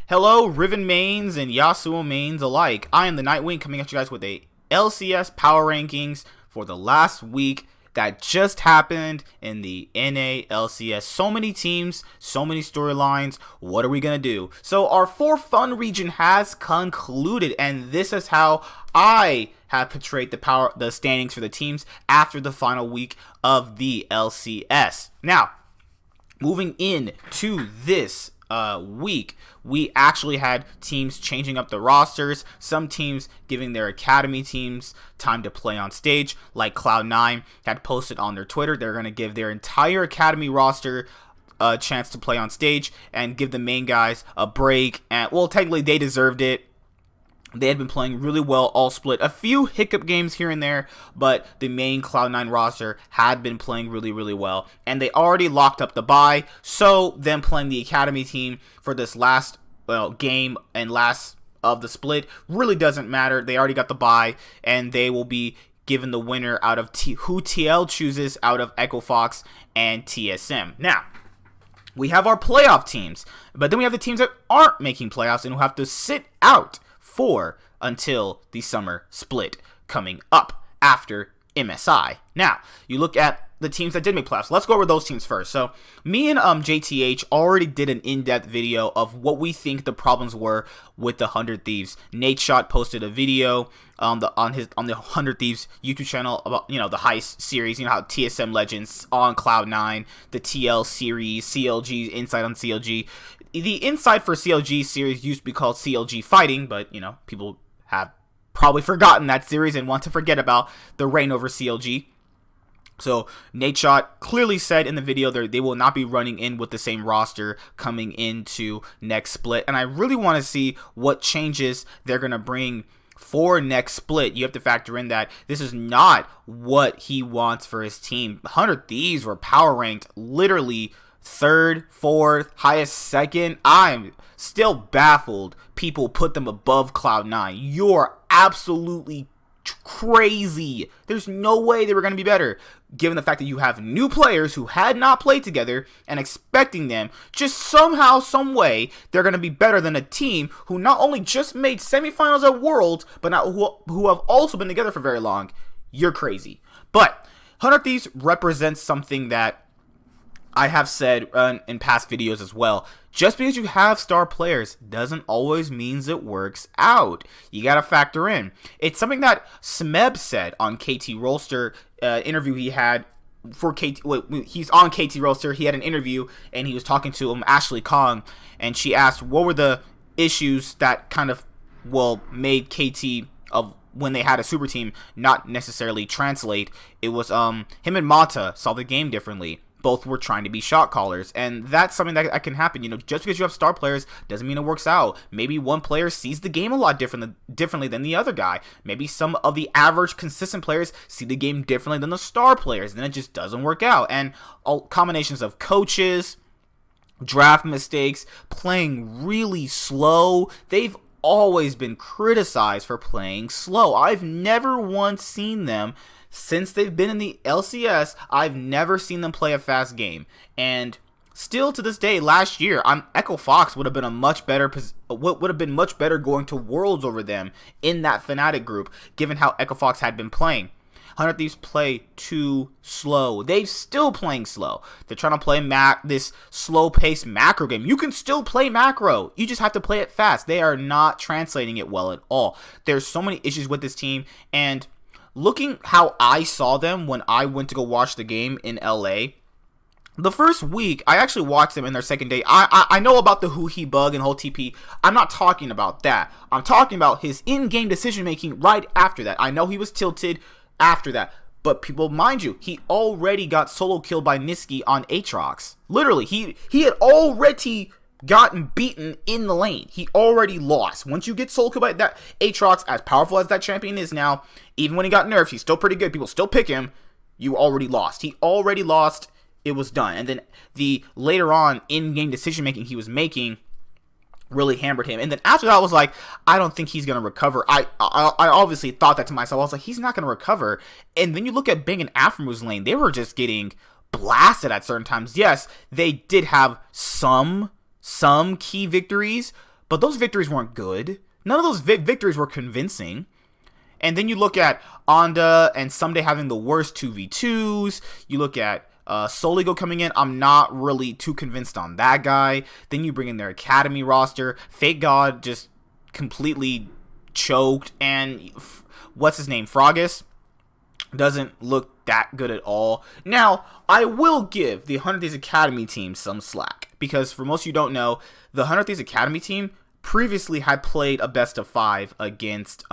Hello, Riven mains and Yasuo mains alike. I am the Nightwing coming at you guys with a LCS power rankings for the last week that just happened in the NA LCS. So many teams, so many storylines. What are we going to do? So our For Fun region has concluded, and this is how I have portrayed the standings for the teams after the final week of the LCS. Now, moving into this week, we actually had teams changing up the rosters, some teams giving their academy teams time to play on stage, like Cloud9 had posted on their Twitter. They're going to give their entire academy roster a chance to play on stage and give the main guys a break, and well, technically they deserved it. They had been playing really well all split. A few hiccup games here and there, but the main Cloud9 roster had been playing really, really well. And they already locked up the bye, so them playing the academy team for this last game and last of the split really doesn't matter. They already got the bye, and they will be given the winner out of who TL chooses out of Echo Fox and TSM. Now, we have our playoff teams, but then we have the teams that aren't making playoffs and who have to sit out until the summer split coming up after MSI. Now, you look at the teams that did make playoffs. Let's go over those teams first. So, me and JTH already did an in-depth video of what we think the problems were with the 100 Thieves. Nate Shot posted a video on the 100 Thieves YouTube channel about, the heist series, how TSM Legends on Cloud9, the TL series, CLG, Insight on CLG. The Insight for CLG series used to be called CLG Fighting, but, people have probably forgotten that series and want to forget about the reign over CLG. So, Nate Shot clearly said in the video that they will not be running in with the same roster coming into next split. And I really want to see what changes they're going to bring for next split. You have to factor in that this is not what he wants for his team. 100 Thieves were power ranked literally third, fourth, highest second. I'm still baffled people put them above Cloud9. You're absolutely crazy. There's no way they were going to be better, given the fact that you have new players who had not played together and expecting them just somehow, some way, they're going to be better than a team who not only just made semifinals at Worlds, but not who have also been together for very long. You're crazy. But 100 Thieves represents something that I have said in past videos as well. Just because you have star players doesn't always means it works out. You gotta factor in. It's something that Smeb said on KT Rolster interview he had for KT. He's on KT Rolster. He had an interview and he was talking to Ashley Kong, and she asked what were the issues that kind of made KT of when they had a super team not necessarily translate. It was him and Mata saw the game differently. Both were trying to be shot callers, and that's something that can happen. Just because you have star players doesn't mean it works out. Maybe one player sees the game a lot differently than the other guy. Maybe some of the average consistent players see the game differently than the star players, then it just doesn't work out. And all combinations of coaches, draft mistakes, playing really slow. They've always been criticized for playing slow. I've never once seen them since they've been in the LCS. I've never seen them play a fast game, and still to this day, last year, Echo Fox would have been much better going to Worlds over them in that Fnatic group, given how Echo Fox had been playing. 100 Thieves play too slow. They're still playing slow. They're trying to play this slow-paced macro game. You can still play macro. You just have to play it fast. They are not translating it well at all. There's so many issues with this team, and looking how I saw them when I went to go watch the game in LA, the first week, I actually watched them in their second day. I know about the Hu He bug and whole TP. I'm not talking about that. I'm talking about his in-game decision-making right after that. I know he was tilted after that, but people, mind you, he already got solo killed by Niski on Aatrox. Literally, he had already gotten beaten in the lane. He already lost. Once you get solo killed by that Aatrox, as powerful as that champion is now, even when he got nerfed, he's still pretty good. People still pick him. You already lost. He already lost. It was done. And then the later on in-game decision-making he was making really hammered him. And then after that, I was like, I don't think he's going to recover. I obviously thought that to myself. I was like, he's not going to recover. And then you look at Bing and Aframu's lane. They were just getting blasted at certain times. Yes, they did have some key victories, but those victories weren't good. None of those victories were convincing. And then you look at Onda and Someday having the worst 2v2s. You look at Soligo coming in. I'm not really too convinced on that guy. Then you bring in their academy roster. Fake God just completely choked. And what's his name? Frogis doesn't look that good at all. Now, I will give the 100 Thieves Academy team some slack. Because for most of you don't know, the 100 Thieves Academy team previously had played a best of 5 against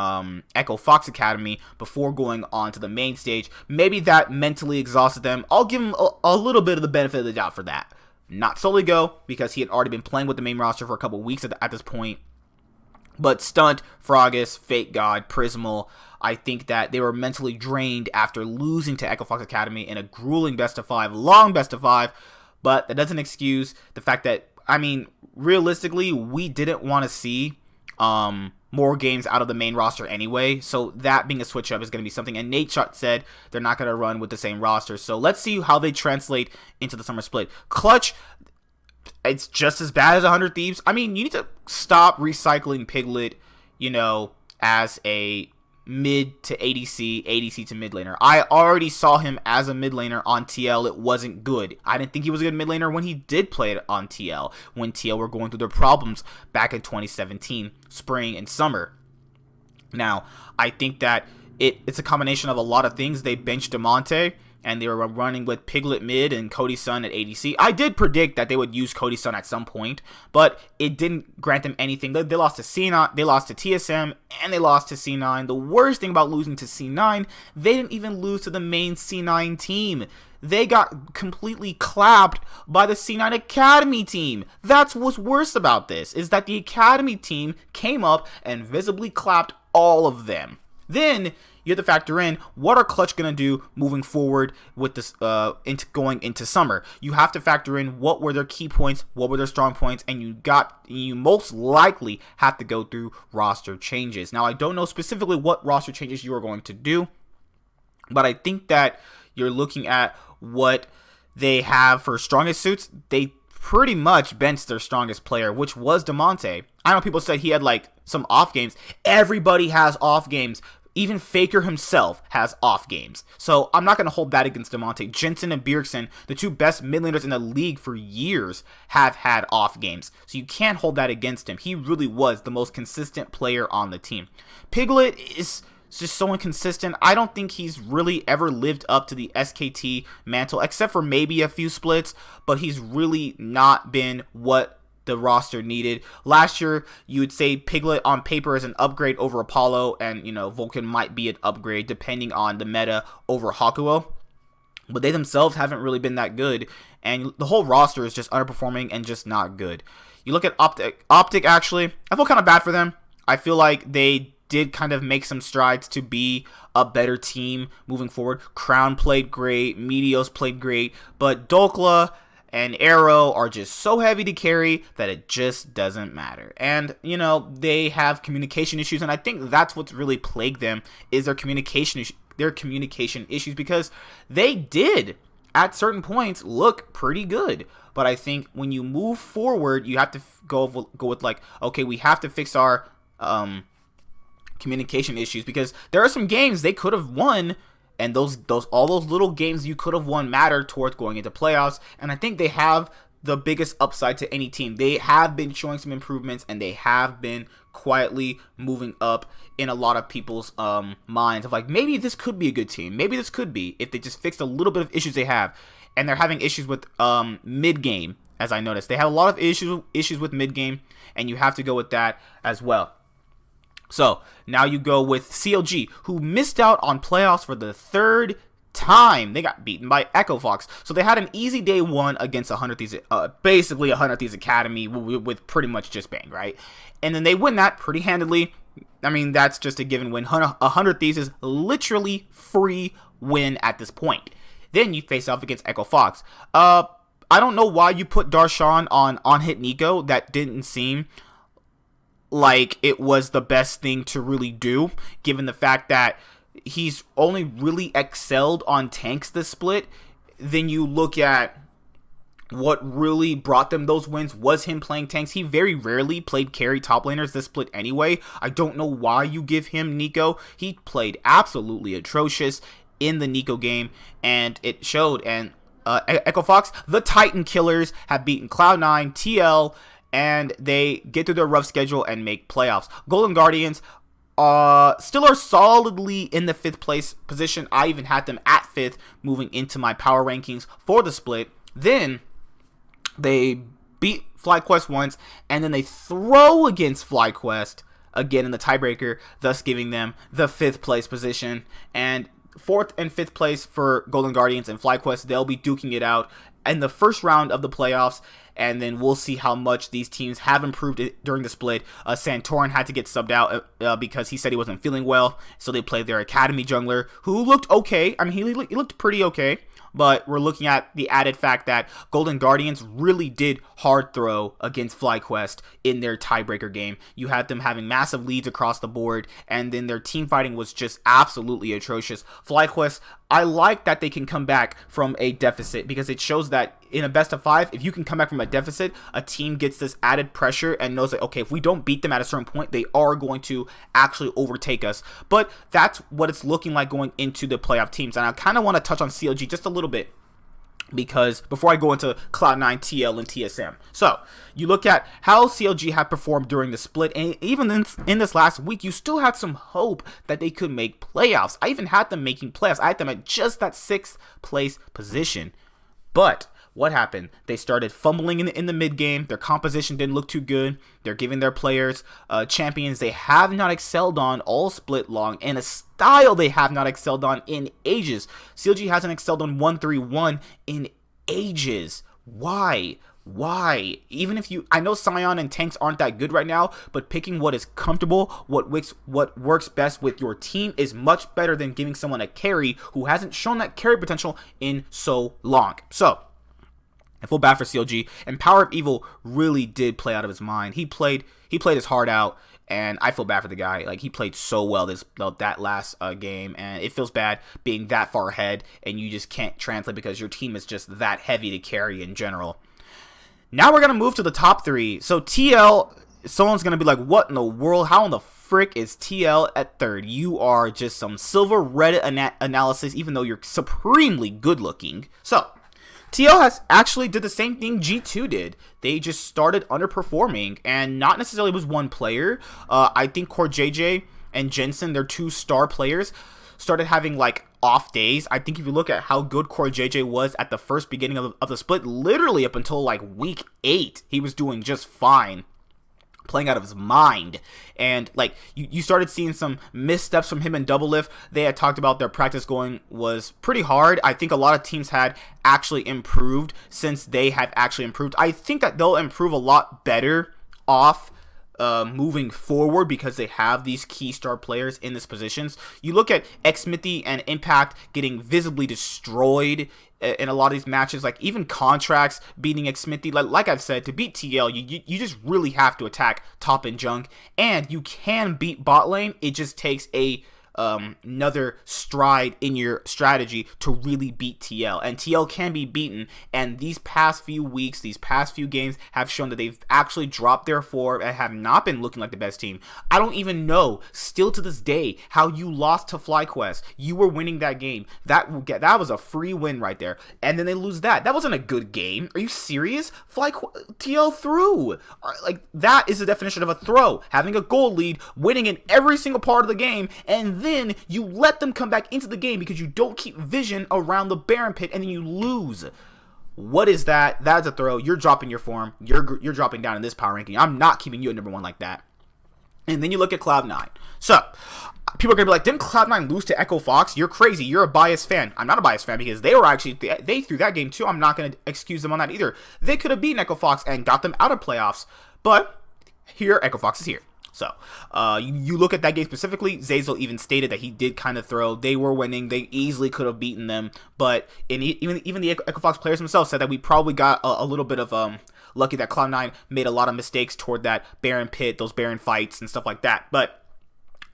Echo Fox Academy before going on to the main stage. Maybe that mentally exhausted them. I'll give them a little bit of the benefit of the doubt for that. Not Soligo, because he had already been playing with the main roster for a couple weeks at this point. But Stunt, Frogis, Fake God, Prismal, I think that they were mentally drained after losing to Echo Fox Academy in a grueling best of 5, long best of 5. But that doesn't excuse the fact that, I mean, realistically, we didn't want to see more games out of the main roster anyway. So that being a switch up is going to be something. And Nate Shot said they're not going to run with the same roster. So let's see how they translate into the summer split. Clutch, it's just as bad as 100 Thieves. I mean, you need to stop recycling Piglet, you know, as a mid to ADC, ADC to mid laner. I already saw him as a mid laner on TL. It wasn't good. I didn't think he was a good mid laner when he did play it on TL, when TL were going through their problems back in 2017, spring and summer. Now, I think that it's a combination of a lot of things. They benched Demonte, and they were running with Piglet mid and Cody Sun at ADC. I did predict that they would use Cody Sun at some point, but it didn't grant them anything. They lost to C9, they lost to TSM, and they lost to C9. The worst thing about losing to C9, they didn't even lose to the main C9 team. They got completely clapped by the C9 Academy team. That's what's worse about this, is that the Academy team came up and visibly clapped all of them. Then you have to factor in, what are Clutch going to do moving forward with this going into summer. You have to factor in what were their key points, what were their strong points, and you most likely have to go through roster changes. Now, I don't know specifically what roster changes you are going to do, but I think that you're looking at what they have for strongest suits. They pretty much benched their strongest player, which was Demonte. I know people said he had like some off games. Everybody has off games. Even Faker himself has off games. So I'm not going to hold that against Demonte. Jensen and Bjergsen, the two best mid laners in the league for years, have had off games. So you can't hold that against him. He really was the most consistent player on the team. Piglet is just so inconsistent. I don't think he's really ever lived up to the SKT mantle, except for maybe a few splits, but he's really not been what the roster needed. Last year, you would say Piglet on paper is an upgrade over Apollo, and, you know, Vulcan might be an upgrade depending on the meta over Hakuo, but they themselves haven't really been that good, and the whole roster is just underperforming and just not good. You look at Optic actually, I feel kind of bad for them. I feel like they did kind of make some strides to be a better team moving forward. Crown played great, Meteos played great, but Dokla and Arrow are just so heavy to carry that it just doesn't matter. And, you know, they have communication issues, and I think that's what's really plagued them, is their communication issues, because they did at certain points look pretty good. But I think when you move forward, you have to go with like, okay, we have to fix our communication issues, because there are some games they could have won, and all those little games you could have won matter towards going into playoffs. And I think they have the biggest upside to any team. They have been showing some improvements, and they have been quietly moving up in a lot of people's minds of like, maybe this could be a good team. Maybe this could be, if they just fixed a little bit of issues they have. And they're having issues with mid game, as I noticed. They have a lot of issues with mid game, and you have to go with that as well. So now you go with CLG, who missed out on playoffs for the third time. They got beaten by Echo Fox. So they had an easy day one against 100 Thieves, basically 100 Thieves Academy with pretty much just bang, right? And then they win that pretty handedly. I mean, that's just a given win. 100 Thieves is literally free win at this point. Then you face off against Echo Fox. I don't know why you put Darshan on Hit Nico. That didn't seem like it was the best thing to really do, given the fact that he's only really excelled on tanks this split. Then you look at what really brought them those wins was him playing tanks. He very rarely played carry top laners this split anyway. I don't know why you give him Nico. He played absolutely atrocious in the Nico game, and it showed. And Echo Fox, the Titan Killers, have beaten Cloud9, TL, and they get through their rough schedule and make playoffs. Golden Guardians still are solidly in the 5th place position. I even had them at 5th moving into my power rankings for the split. Then they beat FlyQuest once, and then they throw against FlyQuest again in the tiebreaker, thus giving them the 5th place position. And 4th and 5th place for Golden Guardians and FlyQuest. They'll be duking it out in the first round of the playoffs, and then we'll see how much these teams have improved during the split. Santorin had to get subbed out because he said he wasn't feeling well, so they played their academy jungler, who looked okay. I mean, he looked pretty okay. But we're looking at the added fact that Golden Guardians really did hard throw against FlyQuest in their tiebreaker game. You had them having massive leads across the board, and then their team fighting was just absolutely atrocious. FlyQuest, I like that they can come back from a deficit, because it shows that in a best of 5, if you can come back from a deficit, a team gets this added pressure and knows that, okay, if we don't beat them at a certain point, they are going to actually overtake us. But that's what it's looking like going into the playoff teams. And I kind of want to touch on CLG just a little bit, because before I go into Cloud9, TL, and TSM. So, you look at how CLG had performed during the split, and even in this last week, you still had some hope that they could make playoffs. I even had them making playoffs. I had them at just that 6th place position. But what happened? They started fumbling in the mid game. Their composition didn't look too good. They're giving their players champions they have not excelled on all split long, and a style they have not excelled on in ages. CLG hasn't excelled on 1-3-1 in ages. Why? Even if I know Sion and tanks aren't that good right now, but picking what is comfortable, what works best with your team is much better than giving someone a carry who hasn't shown that carry potential in so long. So, I feel bad for CLG, and Power of Evil really did play out of his mind. He played his heart out, and I feel bad for the guy. Like, he played so well that last game, and it feels bad being that far ahead, and you just can't translate because your team is just that heavy to carry in general. Now we're going to move to the top 3. So TL, someone's going to be like, what in the world? How in the frick is TL at 3rd? You are just some silver Reddit analysis, even though you're supremely good looking. So, TL has actually did the same thing G2 did. They just started underperforming, and not necessarily was one player. I think Core JJ and Jensen, their 2 star players, started having like off days. I think if you look at how good Core JJ was at the first beginning of the split, literally up until like week 8, he was doing just fine, playing out of his mind. And like you started seeing some missteps from him in Double Lift. They had talked about their practice going was pretty hard. I think a lot of teams had actually improved since they have actually improved. I think that they'll improve a lot better off moving forward, because they have these key star players in these positions. You look at Xmithy and Impact getting visibly destroyed in a lot of these matches, like even Contracts beating Xmithy. Like I've said, to beat TL, you just really have to attack top and junk, and you can beat bot lane. It just takes another stride in your strategy to really beat TL, and TL can be beaten. And these past few weeks, these past few games have shown that they've actually dropped their form and have not been looking like the best team. I don't even know, still to this day, how you lost to FlyQuest. You were winning that game. That was a free win right there, and then they lose that. That wasn't a good game. Are you serious? TL threw. Like, that is the definition of a throw. Having a goal lead, winning in every single part of the game, and then you let them come back into the game because you don't keep vision around the Baron pit, and then you lose. What is that? That's a throw. You're dropping your form. You're dropping down in this power ranking. I'm not keeping you at number 1 like that. And then you look at Cloud9. So, people are going to be like, didn't Cloud9 lose to Echo Fox? You're crazy. You're a biased fan. I'm not a biased fan, because they threw that game too. I'm not going to excuse them on that either. They could have beaten Echo Fox and got them out of playoffs. But here, Echo Fox is here. So, you look at that game specifically, Zeyzal even stated that he did kind of throw. They were winning. They easily could have beaten them. But even the Echo Fox players themselves said that we probably got a little bit of lucky that Cloud9 made a lot of mistakes toward that Baron pit, those Baron fights and stuff like that. But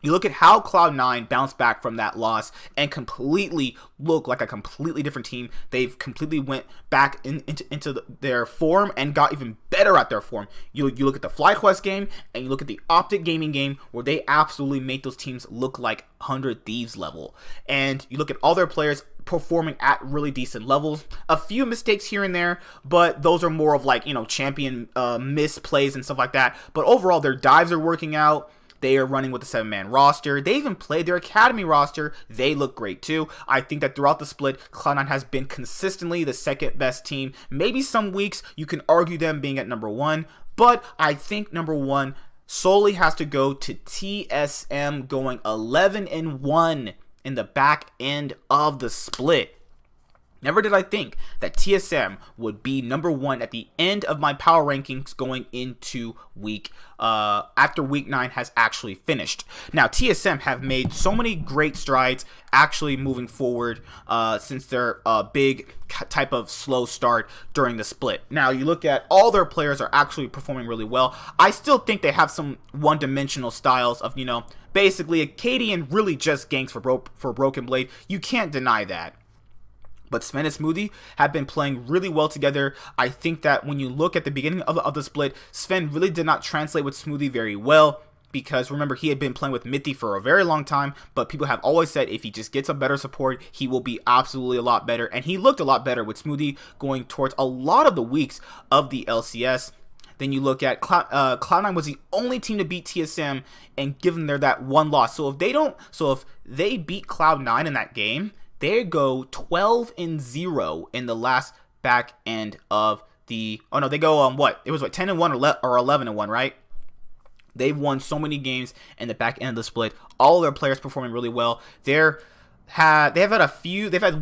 You look at how Cloud9 bounced back from that loss and completely look like a completely different team. They've completely went back into their form and got even better at their form. You look at the FlyQuest game and you look at the Optic Gaming game where they absolutely made those teams look like 100 Thieves level. And you look at all their players performing at really decent levels. A few mistakes here and there, but those are more of like, champion misplays and stuff like that. But overall, their dives are working out. They are running with a 7-man roster. They even played their academy roster. They look great too. I think that throughout the split, Cloud9 has been consistently the second best team. Maybe some weeks you can argue them being at number 1, but I think number 1 solely has to go to TSM going 11-1 in the back end of the split. Never did I think that TSM would be number 1 at the end of my power rankings going into after week 9 has actually finished. Now, TSM have made so many great strides actually moving forward since their big type of slow start during the split. Now, you look at all their players are actually performing really well. I still think they have some one-dimensional styles of, basically Acadian really just ganks for Broken Blade. You can't deny that. But Sven and Smoothie have been playing really well together. I think that when you look at the beginning of the split, Sven really did not translate with Smoothie very well. Because remember, he had been playing with Mithy for a very long time, but people have always said if he just gets a better support, he will be absolutely a lot better. And he looked a lot better with Smoothie going towards a lot of the weeks of the LCS. Then you look at Cloud9 was the only team to beat TSM and give them that one loss. So if they beat Cloud9 in that game, they go 12-0 in the last back end of the. Oh no, they go It was 10-1 or 11-1, right? They've won so many games in the back end of the split. All their players performing really well. They've had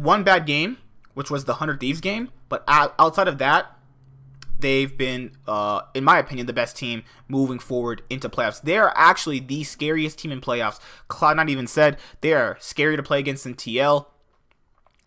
one bad game, which was the 100 Thieves game. But outside of that, they've been, in my opinion, the best team moving forward into playoffs. They are actually the scariest team in playoffs. Cloud9 even said they are scary to play against in TL.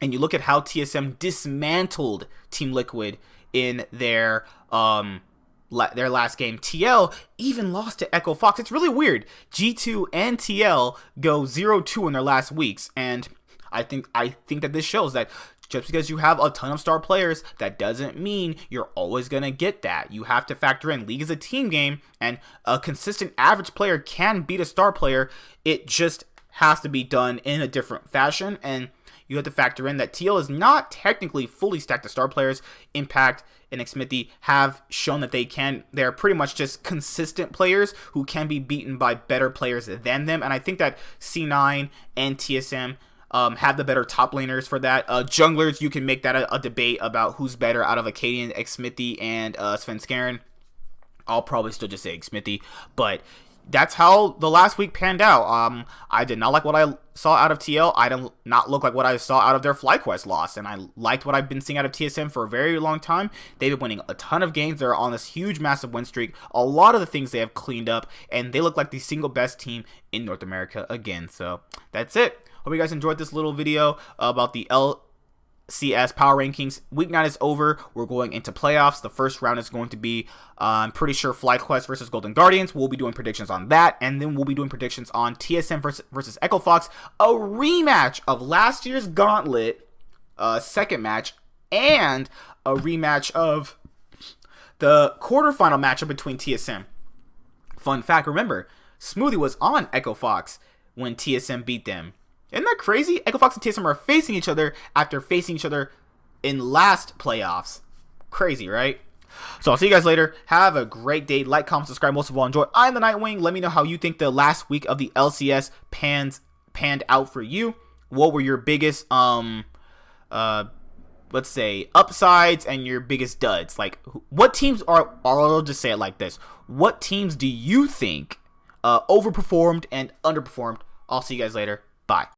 And you look at how TSM dismantled Team Liquid in their last game. TL even lost to Echo Fox. It's really weird. G2 and TL go 0-2 in their last weeks, and I think that this shows that just because you have a ton of star players, that doesn't mean you're always gonna get that. You have to factor in League is a team game, and a consistent average player can beat a star player. It just has to be done in a different fashion, and you have to factor in that TL is not technically fully stacked. The star players, Impact and Xmithy, have shown that they're pretty much just consistent players who can be beaten by better players than them. And I think that C9 and TSM have the better top laners for that. Junglers, you can make that a debate about who's better out of Acadian, Xmithy, and Svenskeren. I'll probably still just say Xmithy, but that's how the last week panned out. I did not like what I saw out of TL. I did not look like what I saw out of their FlyQuest loss, and I liked what I've been seeing out of TSM for a very long time. They've been winning a ton of games. They're on this huge, massive win streak. A lot of the things they have cleaned up, and they look like the single best team in North America again. So that's it. Hope you guys enjoyed this little video about the LCS power rankings. Week 9 is over. We're going into playoffs. The first round is going to be, I'm pretty sure, FlyQuest versus Golden Guardians. We'll be doing predictions on that, and then we'll be doing predictions on TSM versus Echo Fox, a rematch of last year's Gauntlet, second match, and a rematch of the quarterfinal matchup between TSM. Fun fact, remember, Smoothie was on Echo Fox when TSM beat them. Isn't that crazy? Echo Fox and TSM are facing each other after facing each other in last playoffs. Crazy, right? So I'll see you guys later. Have a great day. Like, comment, subscribe. Most of all, enjoy. I'm the Nightwing. Let me know how you think the last week of the LCS panned out for you. What were your biggest, let's say, upsides and your biggest duds? Like, what teams are, I'll just say it like this. What teams do you think overperformed and underperformed? I'll see you guys later. Bye.